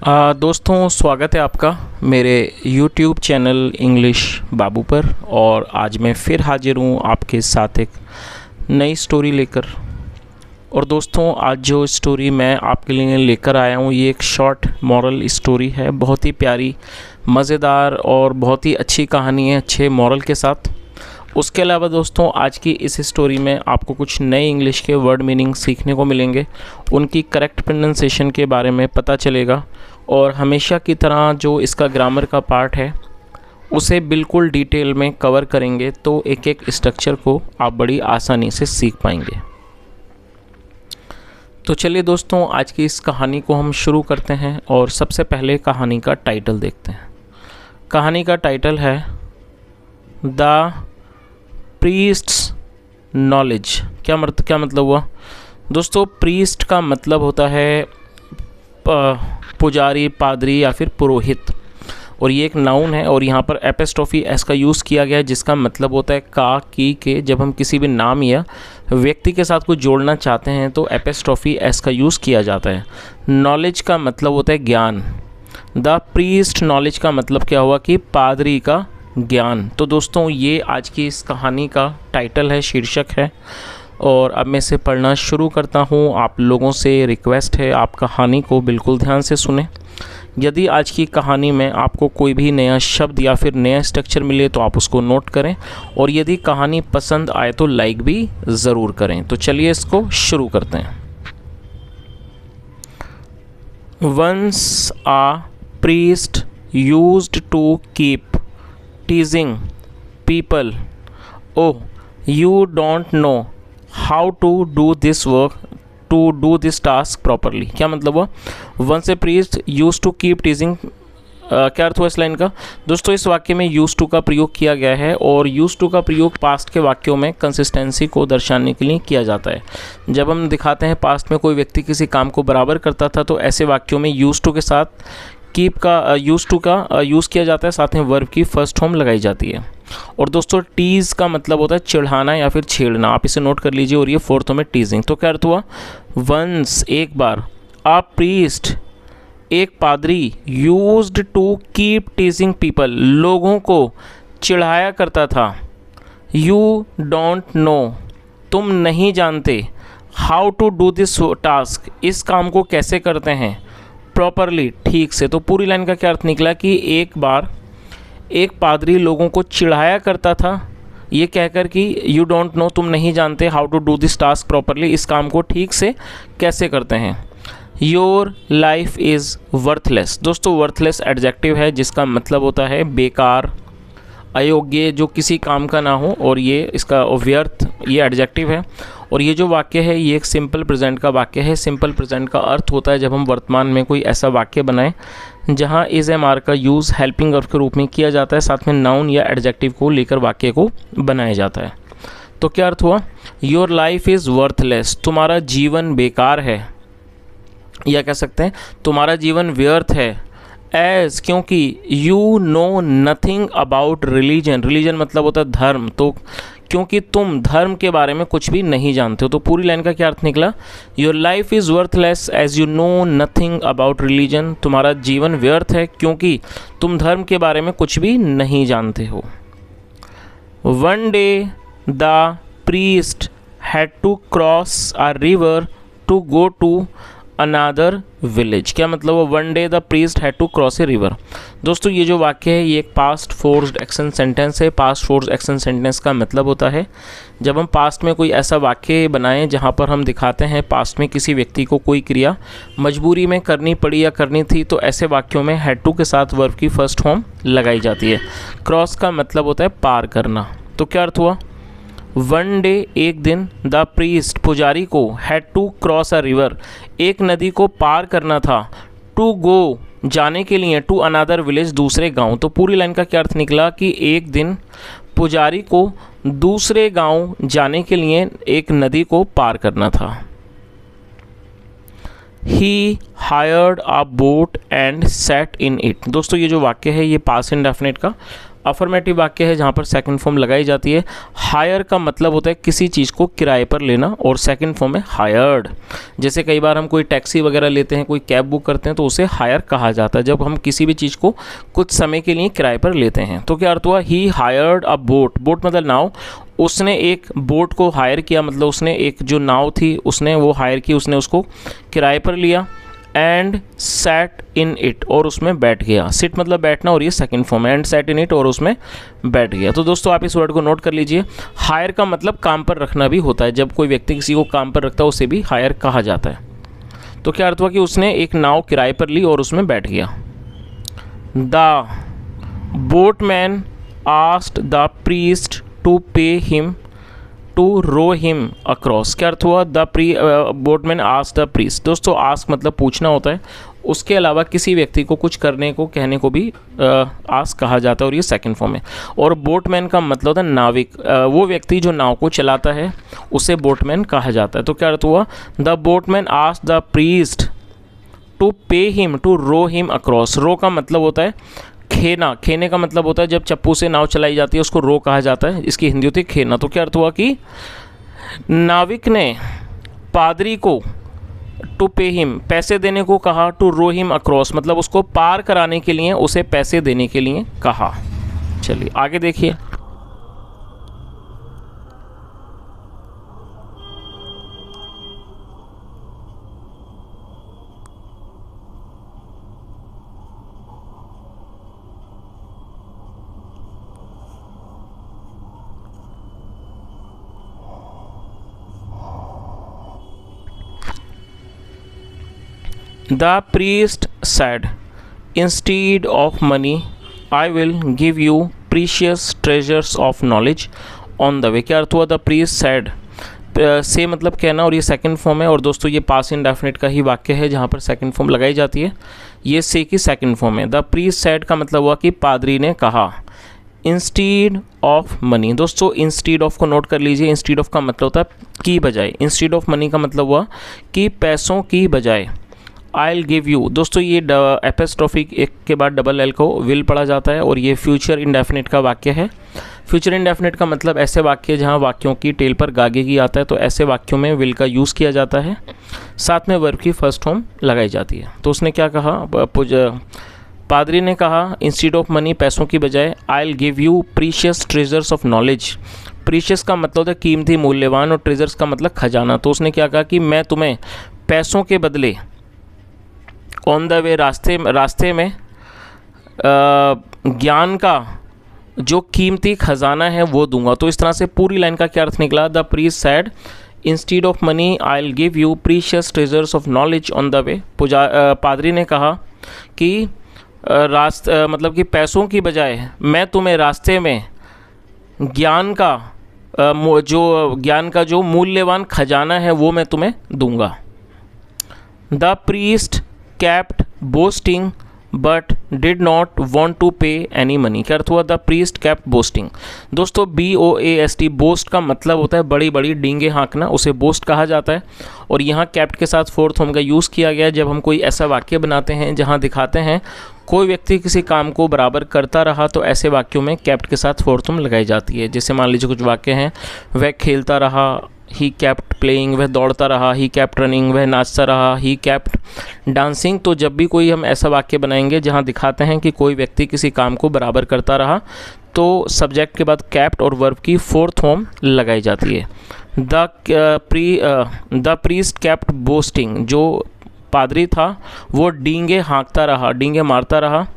दोस्तों, स्वागत है आपका मेरे YouTube चैनल इंग्लिश बाबू पर। और आज मैं फिर हाजिर हूँ आपके साथ एक नई स्टोरी लेकर। और दोस्तों, आज जो स्टोरी मैं आपके लिए लेकर आया हूँ ये एक शॉर्ट मॉरल स्टोरी है। बहुत ही प्यारी, मज़ेदार और बहुत ही अच्छी कहानी है, अच्छे मॉरल के साथ। उसके अलावा दोस्तों, आज की इस स्टोरी में आपको कुछ नए इंग्लिश के वर्ड मीनिंग सीखने को मिलेंगे, उनकी करेक्ट प्रोनाउंसिएशन के बारे में पता चलेगा। और हमेशा की तरह जो इसका ग्रामर का पार्ट है उसे बिल्कुल डिटेल में कवर करेंगे, तो एक एक स्ट्रक्चर को आप बड़ी आसानी से सीख पाएंगे। तो चलिए दोस्तों, आज की इस कहानी को हम शुरू करते हैं। और सबसे पहले कहानी का टाइटल देखते हैं। कहानी का टाइटल है द प्रीस्ट्स नॉलेज। क्या मतलब हुआ दोस्तों? प्रीस्ट का मतलब होता है पुजारी, पादरी या फिर पुरोहित। और ये एक नाउन है और यहाँ पर एपिस्ट्रोफी एस का यूज़ किया गया है, जिसका मतलब होता है का, की, के। जब हम किसी भी नाम या व्यक्ति के साथ कुछ जोड़ना चाहते हैं तो एपिस्ट्रोफी एस का यूज़ किया जाता है। नॉलेज का मतलब होता है ज्ञान। द प्रीस्ट नॉलेज का मतलब क्या हुआ कि पादरी का ज्ञान। तो दोस्तों, ये आज की इस कहानी का टाइटल है, शीर्षक है। और अब मैं इसे पढ़ना शुरू करता हूँ। आप लोगों से रिक्वेस्ट है, आप कहानी को बिल्कुल ध्यान से सुने। यदि आज की कहानी में आपको कोई भी नया शब्द या फिर नया स्ट्रक्चर मिले तो आप उसको नोट करें। और यदि कहानी पसंद आए तो लाइक भी ज़रूर करें। तो चलिए इसको शुरू करते हैं। Once a priest used to keep teasing people, oh, you don't know how to do this work, to do this task properly। क्या मतलब हुआ? once a priest used to keep teasing। क्या अर्थ हुआ इस लाइन का? दोस्तों, इस वाक्य में यूज टू का प्रयोग किया गया है और यूज टू का प्रयोग पास्ट के वाक्यों में कंसिस्टेंसी को दर्शाने के लिए किया जाता है। जब हम दिखाते हैं पास्ट में कोई व्यक्ति किसी काम को बराबर करता था तो ऐसे वाक्यों में यूज टू के साथ कीप का यूज टू का यूज़ किया जाता है, साथ में वर्ब की फर्स्ट फॉर्म लगाई जाती है। और दोस्तों, टीज़ का मतलब होता है चिढ़ाना या फिर छेड़ना। आप इसे नोट कर लीजिए। और ये फोर्थ में टीजिंग। तो क्या अर्थ हुआ? वंस, एक बार, अ प्रीस्ट, एक पादरी, used to keep teasing people, लोगों को चिढ़ाया करता था। यू डोंट नो, तुम नहीं जानते। How to do this task, इस काम को कैसे करते हैं। प्रॉपरली, ठीक से। तो पूरी लाइन का क्या अर्थ निकला कि एक बार एक पादरी लोगों को चिढ़ाया करता था, ये कहकर कि यू डोंट नो, तुम नहीं जानते, how to do this task properly, इस काम को ठीक से कैसे करते हैं। Your life is worthless. दोस्तों, वर्थलेस एडजेक्टिव है जिसका मतलब होता है बेकार, अयोग्य, जो किसी काम का ना हो। और ये इसका व्यर्थ, ये एडजेक्टिव है। और ये जो वाक्य है ये एक सिंपल प्रेजेंट का वाक्य है। सिंपल प्रेजेंट का अर्थ होता है जब हम वर्तमान में कोई ऐसा वाक्य बनाएं जहां इज एम आर का यूज़ हेल्पिंग वर्ब के रूप में किया जाता है, साथ में नाउन या एडजेक्टिव को लेकर वाक्य को बनाया जाता है। तो क्या अर्थ हुआ? योर लाइफ इज़ वर्थलेस, तुम्हारा जीवन बेकार है, या कह सकते हैं तुम्हारा जीवन व्यर्थ है। एज, क्योंकि you know nothing about religion. Religion मतलब होता है धर्म। तो क्योंकि तुम धर्म के बारे में कुछ भी नहीं जानते हो। तो पूरी लाइन का क्या अर्थ निकला? Your life is worthless as you know nothing about religion. तुम्हारा जीवन व्यर्थ है क्योंकि तुम धर्म के बारे में कुछ भी नहीं जानते हो। One day the priest had to cross a river to go to another village. क्या मतलब वो? One day the priest had to cross a river. दोस्तों, ये जो वाक्य है ये एक पास्ट फोर्स्ड एक्शन सेंटेंस है। पास्ट फोर्स्ड एक्शन सेंटेंस का मतलब होता है जब हम पास्ट में कोई ऐसा वाक्य बनाएं जहां पर हम दिखाते हैं पास्ट में किसी व्यक्ति को कोई क्रिया मजबूरी में करनी पड़ी या करनी थी, तो ऐसे वाक्यों में हैड टू के साथ वर्ब की फर्स्ट फॉर्म लगाई जाती है। क्रॉस का मतलब होता है पार करना। तो क्या अर्थ हुआ? वन डे, एक दिन, द प्रीस्ट, पुजारी को, had to cross a river, एक नदी को पार करना था, टू गो, जाने के लिए, टू अनादर विलेज, दूसरे गांव। तो पूरी लाइन का क्या अर्थ निकला कि एक दिन पुजारी को दूसरे गांव जाने के लिए एक नदी को पार करना था। ही hired a boat and set in it. दोस्तों, ये जो वाक्य है ये पास्ट इंडेफिनिट का अफर्मेटिव वाक्य है जहाँ पर सेकंड फॉर्म लगाई जाती है। हायर का मतलब होता है किसी चीज़ को किराए पर लेना, और सेकंड फॉर्म है हायर्ड। जैसे कई बार हम कोई टैक्सी वगैरह लेते हैं, कोई कैब बुक करते हैं, तो उसे हायर कहा जाता है जब हम किसी भी चीज़ को कुछ समय के लिए किराए पर लेते हैं। तो क्या अर्थ हुआ, ही हायर्ड अ बोट। बोट मतलब नाव। उसने एक बोट को हायर किया, मतलब उसने एक जो नाव थी उसने वो हायर की, उसने उसको किराए पर लिया। एंड सैट इन इट, और उसमें बैठ गया। सिट मतलब बैठना, और ये सेकंड फॉर्म है, एंड सैट इन इट, और उसमें बैठ गया। तो दोस्तों आप इस वर्ड को नोट कर लीजिए। हायर का मतलब काम पर रखना भी होता है। जब कोई व्यक्ति किसी को काम पर रखता है उसे भी हायर कहा जाता है। तो क्या अर्थ हुआ कि उसने एक नाव किराए पर ली और उसमें बैठ गया। The boatman asked the priest to pay him to row him across. क्या अर्थ हुआ, the boatman asked the priest. दोस्तों आस्क मतलब पूछना होता है, उसके अलावा किसी व्यक्ति को कुछ करने को कहने को भी आस्क कहा जाता है, और ये सेकंड फॉर्म है। और बोटमैन का मतलब होता है नाविक, वो व्यक्ति जो नाव को चलाता है उसे बोटमैन कहा जाता है। तो क्या अर्थ हुआ, the boatman asked the priest to pay him to row him across. Row का मतलब होता है खेना। खेने का मतलब होता है जब चप्पू से नाव चलाई जाती है उसको रो कहा जाता है, इसकी हिंदी होती है खेना। तो क्या अर्थ हुआ कि नाविक ने पादरी को टू पे हिम पैसे देने को कहा, टू रो हिम अक्रॉस मतलब उसको पार कराने के लिए उसे पैसे देने के लिए कहा। चलिए आगे देखिए। The priest said, instead of money, I will give you precious treasures of knowledge on the way। क्या अर्थ हुआ, द priest said, से मतलब कहना, और ये सेकंड फॉर्म है। और दोस्तों ये पास इंडेफिनिट का ही वाक्य है जहाँ पर सेकंड फॉर्म लगाई जाती है। ये से की सेकंड फॉर्म है। द priest said का मतलब हुआ कि पादरी ने कहा। इंस्टीड ऑफ मनी, दोस्तों इंस्टीड ऑफ को नोट कर लीजिए। इंस्टीड ऑफ का मतलब होता है की बजाय। इंस्टीड ऑफ मनी का मतलब हुआ कि पैसों की बजाय। आई विल गिव यू, दोस्तों ये एपिस्ट्रोफी एक के बाद डबल एल को विल पढ़ा जाता है, और ये फ्यूचर इंडेफिनिट का वाक्य है। फ्यूचर इंडेफिनिट का मतलब ऐसे वाक्य जहाँ वाक्यों की टेल पर गागेगी आता है, तो ऐसे वाक्यों में विल का यूज़ किया जाता है, साथ में वर्ब की फर्स्ट फॉर्म लगाई जाती है। तो उसने क्या कहा, पादरी ने कहा इंस्टीड ऑफ मनी पैसों की बजाय, I will give you precious treasures of knowledge. Precious का मतलब होता है कीमती मूल्यवान, और ट्रेजर्स का मतलब खजाना। तो उसने क्या कहा कि मैं तुम्हें पैसों के बदले ऑन द वे रास्ते में ज्ञान का जो कीमती खजाना है वो दूंगा। तो इस तरह से पूरी लाइन का क्या अर्थ निकला, the priest sad instead of money I will give you precious treasures of knowledge on the way. पादरी ने कहा कि मतलब कि पैसों की बजाय मैं तुम्हें रास्ते में ज्ञान का जो मूल्यवान खजाना है वो मैं तुम्हें दूंगा। The priest kept boasting but did not want to pay any money। क्या अर्थ हुआ, द प्रीस्ट kept boasting। दोस्तों BOAST बोस्ट का मतलब होता है बड़ी बड़ी डींगे हाँकना, उसे बोस्ट कहा जाता है। और यहाँ kept के साथ फोर्थ फॉर्म का यूज़ किया गया है जब हम कोई ऐसा वाक्य बनाते हैं जहाँ दिखाते हैं कोई व्यक्ति किसी काम को बराबर करता रहा, तो ऐसे वाक्यों में kept के साथ फोर्थ फॉर्म लगाई जाती है। जैसे मान लीजिए कुछ वाक्य हैं, वह खेलता रहा, ही kept प्लेइंग, वह दौड़ता रहा, ही kept रनिंग, वह नाचता रहा, ही kept डांसिंग। तो जब भी कोई हम ऐसा वाक्य बनाएंगे जहाँ दिखाते हैं कि कोई व्यक्ति किसी काम को बराबर करता रहा, तो सब्जेक्ट के बाद kept और वर्ब की फोर्थ फॉर्म लगाई जाती है। द प्रीस्ट kept बोस्टिंग, जो पादरी था वो डींगे हाँकता रहा, डींगे मारता रहा,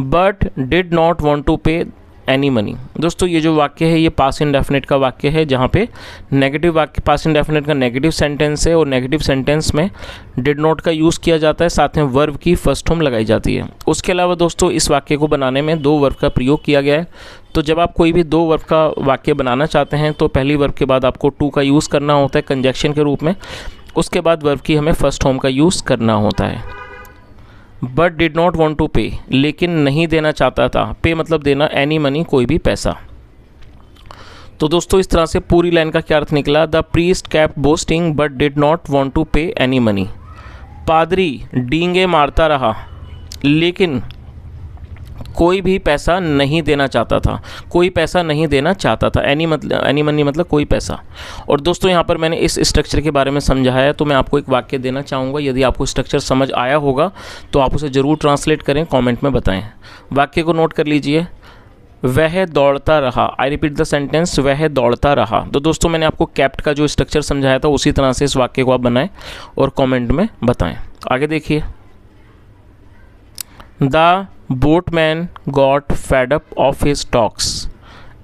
but did not want to pay any money. दोस्तों ये जो वाक्य है ये पास्ट इंडेफिनिट का वाक्य है जहाँ पे नेगेटिव वाक्य, पास्ट इंडेफिनिट का नेगेटिव सेंटेंस है, और नेगेटिव सेंटेंस में डिड नॉट का यूज़ किया जाता है, साथ में वर्ब की फर्स्ट फॉर्म लगाई जाती है। उसके अलावा दोस्तों इस वाक्य को बनाने में दो वर्ब का प्रयोग किया गया है। तो जब आप कोई भी दो वर्ब का वाक्य बनाना चाहते हैं तो पहली वर्ब के बाद आपको टू का यूज़ करना होता है कंजक्शन के रूप में, उसके बाद वर्ब की हमें फर्स्ट फॉर्म का यूज़ करना होता है। But did not want to pay, लेकिन नहीं देना चाहता था, पे मतलब देना, एनी मनी कोई भी पैसा। तो दोस्तों इस तरह से पूरी लाइन का क्या अर्थ निकला, the priest kept boasting but did not want to pay any money. पादरी डींगे मारता रहा लेकिन कोई भी पैसा नहीं देना चाहता था, कोई पैसा नहीं देना चाहता था। एनी मनी मतलब कोई पैसा। और दोस्तों यहाँ पर मैंने इस स्ट्रक्चर के बारे में समझाया है, तो मैं आपको एक वाक्य देना चाहूँगा। यदि आपको स्ट्रक्चर समझ आया होगा तो आप उसे ज़रूर ट्रांसलेट करें, कमेंट में बताएं। वाक्य को नोट कर लीजिए, वह दौड़ता रहा। आई रिपीट द सेंटेंस, वह दौड़ता रहा। तो दोस्तों मैंने आपको कैप्ट का जो स्ट्रक्चर समझाया था उसी तरह से इस वाक्य को आप बनाएं और कमेंट में बताएं। आगे देखिए, the boatman got fed up of his talks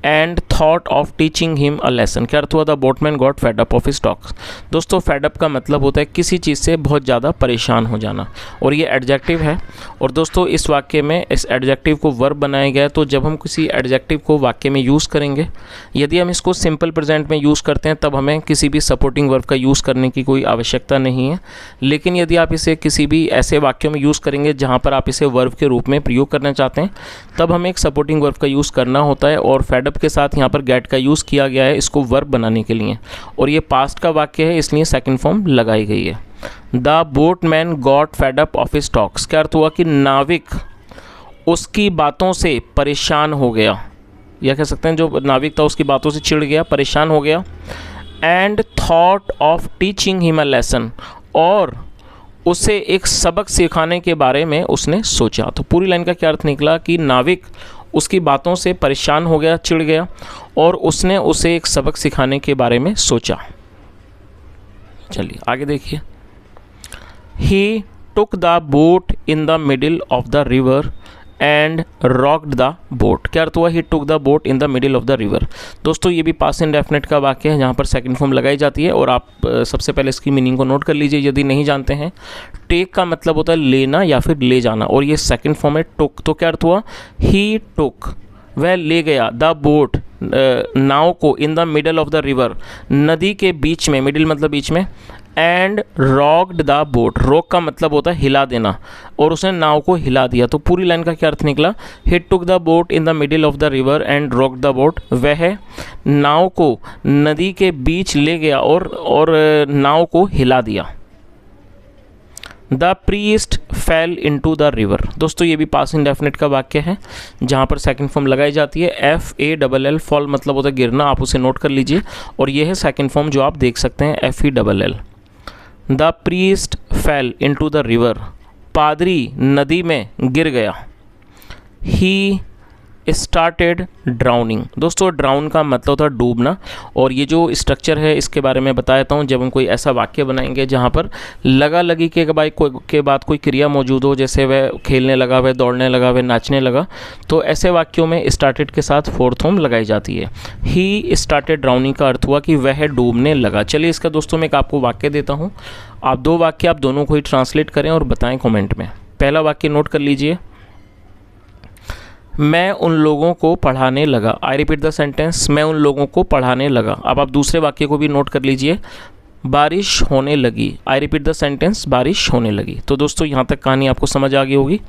and thought of teaching him a lesson. क्या अर्थ हुआ? The boatman got fed up of his talks. दोस्तों फेड अप का मतलब होता है किसी चीज़ से बहुत ज़्यादा परेशान हो जाना, और ये एडजेक्टिव है। और दोस्तों इस वाक्य में इस एडजेक्टिव को वर्ब बनाया गया है। तो जब हम किसी एडजेक्टिव को वाक्य में यूज़ करेंगे, यदि हम इसको सिंपल प्रेजेंट में यूज़ करते हैं तब हमें किसी भी सपोर्टिंग वर्ब का यूज़ करने की कोई आवश्यकता नहीं है। लेकिन यदि आप इसे किसी भी ऐसे वाक्यों में यूज़ करेंगे जहाँ पर आप इसे वर्ब के रूप में प्रयोग करना चाहते हैं, तब हमें एक सपोर्टिंग वर्ब का यूज़ करना होता है। और फेड के साथ यहाँ पर गेट का यूज़ किया गया है इसको वर्ब बनाने के लिए, और ये पास्ट का वाक्य है इसलिए सेकंड फॉर्म लगाई गई है। The boatman got fed up of his talks. क्या अर्थ हुआ? कि नाविक उसकी बातों से परेशान हो गया, या कह सकते हैं जो नाविक था उसकी बातों से चिढ़ गया, परेशान हो गया। And thought of teaching him a lesson, और उसे एक सबक सिखाने के बारे में उसने सोचा। तो पूरी लाइन का क्या अर्थ निकला कि नाविक उसकी बातों से परेशान हो गया, चिढ़ गया, और उसने उसे एक सबक सिखाने के बारे में सोचा। चलिए आगे देखिए, he took the boat in the middle of the river and rocked the boat. क्या अर्थ हुआ? He took the boat in the middle of the river. दोस्तों ये भी पास्ट इंडेफिनिट का वाक्य है जहाँ पर सेकंड फॉर्म लगाई जाती है, और आप सबसे पहले इसकी मीनिंग को नोट कर लीजिए यदि नहीं जानते हैं। टेक का मतलब होता है लेना या फिर ले जाना, और ये सेकंड फॉर्म है टुक। तो क्या अर्थ हुआ? ही टुक, वह ले गया, द बोट नाव को, in the middle of the river, नदी के बीच में, मिडिल मतलब बीच में, and rocked the boat, rock का मतलब होता है हिला देना, और उसने नाव को हिला दिया। तो पूरी लाइन का क्या अर्थ निकला? He took the boat in the middle of the river and rocked the boat. वह नाव को नदी के बीच ले गया और नाव को हिला दिया। The priest fail into the river. दोस्तों ये भी पास्ट इंडेफिनिट का वाक्य है जहाँ पर सेकंड फॉर्म लगाई जाती है। FALL, फॉल मतलब होता है गिरना, आप उसे नोट कर लीजिए, और ये है सेकंड फॉर्म जो आप देख सकते हैं, FELL। The priest fail into the river, पादरी नदी में गिर गया। He started drowning. दोस्तों ड्राउन का मतलब होता है डूबना, और ये जो स्ट्रक्चर है इसके बारे में बताता हूँ। जब हम कोई ऐसा वाक्य बनाएंगे जहाँ पर लगा लगी के बाद कोई क्रिया मौजूद हो, जैसे वह खेलने लगा, वह दौड़ने लगा, वह नाचने लगा, तो ऐसे वाक्यों में स्टार्टेड के साथ फोर्थ फॉर्म लगाई जाती है। ही स्टार्टेड ड्राउनिंग का अर्थ हुआ कि वह डूबने लगा। चलिए इसका दोस्तों मैं एक आपको वाक्य देता हूँ, आप दो वाक्य आप दोनों को ही ट्रांसलेट करें और बताएं कमेंट में। पहला वाक्य नोट कर लीजिए, मैं उन लोगों को पढ़ाने लगा। आई रिपीट द सेंटेंस, मैं उन लोगों को पढ़ाने लगा। अब आप दूसरे वाक्य को भी नोट कर लीजिए, बारिश होने लगी। आई रिपीट द सेंटेंस, बारिश होने लगी। तो दोस्तों यहाँ तक कहानी आपको समझ आ गई होगी।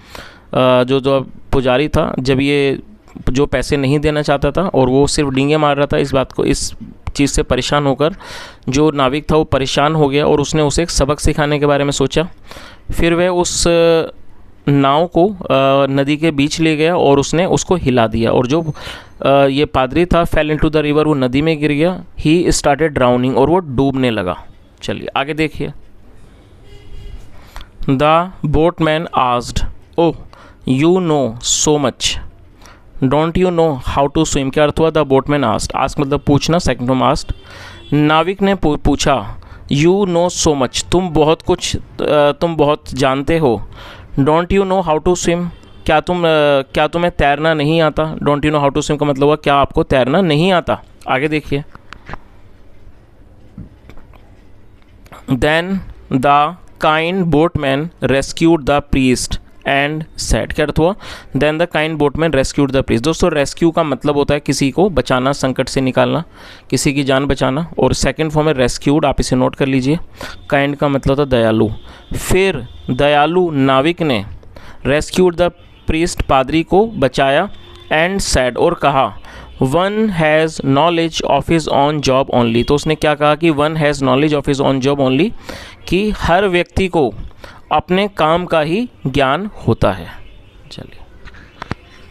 जो पुजारी था, जब ये जो पैसे नहीं देना चाहता था और वो सिर्फ डींगे मार रहा था, इस चीज़ से परेशान होकर जो नाविक था वो परेशान हो गया, और उसने उसे एक सबक सिखाने के बारे में सोचा। फिर वह उस नाव को नदी के बीच ले गया और उसने उसको हिला दिया, और जो ये पादरी था, फेल इनटू द रिवर, वो नदी में गिर गया। ही स्टार्टेड ड्राउनिंग, और वो डूबने लगा। चलिए आगे देखिए, the boatman asked, oh you know so much, don't you know how to swim. क्या अर्थ हुआ? द बोटमैन आस्क्ड, आस्क मतलब पूछना, सेकंड फॉर्म आस्क्ड। नाविक ने पूछा, यू नो सो मच, तुम बहुत जानते हो। Don't you know how to swim, क्या तुम्हें तैरना नहीं आता। Don't you know how to swim का मतलब हुआ क्या आपको तैरना नहीं आता। आगे देखिए, then the kind boatman rescued the priest and said. क्या अर्थ हुआ? Then the kind boatman rescued the priest. दोस्तों रेस्क्यू का मतलब होता है किसी को बचाना, संकट से निकालना, किसी की जान बचाना, और सेकंड फॉर्म है रेस्क्यूड, आप इसे नोट कर लीजिए। काइंड का मतलब होता है दयालु। फिर दयालु नाविक ने रेस्क्यूड द प्रीस्ट, पादरी को बचाया, एंड सेड, और कहा, one has knowledge of his on job only. तो उसने क्या कहा कि one has knowledge of his on job only, कि हर व्यक्ति को अपने काम का ही ज्ञान होता है। चलिए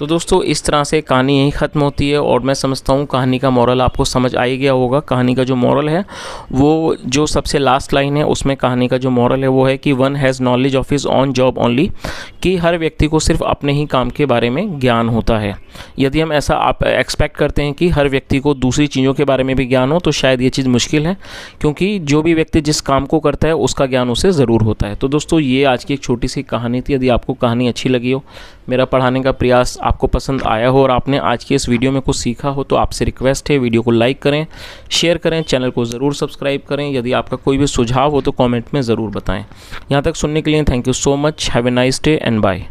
तो दोस्तों इस तरह से कहानी यहीं ख़त्म होती है और मैं समझता हूँ कहानी का मॉरल आपको समझ आ ही गया होगा। कहानी का जो मॉरल है वो जो सबसे लास्ट लाइन है उसमें कहानी का जो मॉरल है वो है कि one has knowledge of his on job only, कि हर व्यक्ति को सिर्फ अपने ही काम के बारे में ज्ञान होता है। यदि हम ऐसा आप एक्सपेक्ट करते हैं कि हर व्यक्ति को दूसरी चीज़ों के बारे में भी ज्ञान हो तो शायद ये चीज़ मुश्किल है, क्योंकि जो भी व्यक्ति जिस काम को करता है उसका ज्ञान उसे ज़रूर होता है। तो दोस्तों ये आज की एक छोटी सी कहानी थी। यदि आपको कहानी अच्छी लगी हो, मेरा पढ़ाने का प्रयास आपको पसंद आया हो और आपने आज के इस वीडियो में कुछ सीखा हो तो आपसे रिक्वेस्ट है वीडियो को लाइक करें, शेयर करें, चैनल को ज़रूर सब्सक्राइब करें। यदि आपका कोई भी सुझाव हो तो कमेंट में ज़रूर बताएं। यहाँ तक सुनने के लिए thank you so much. Have a nice day and bye.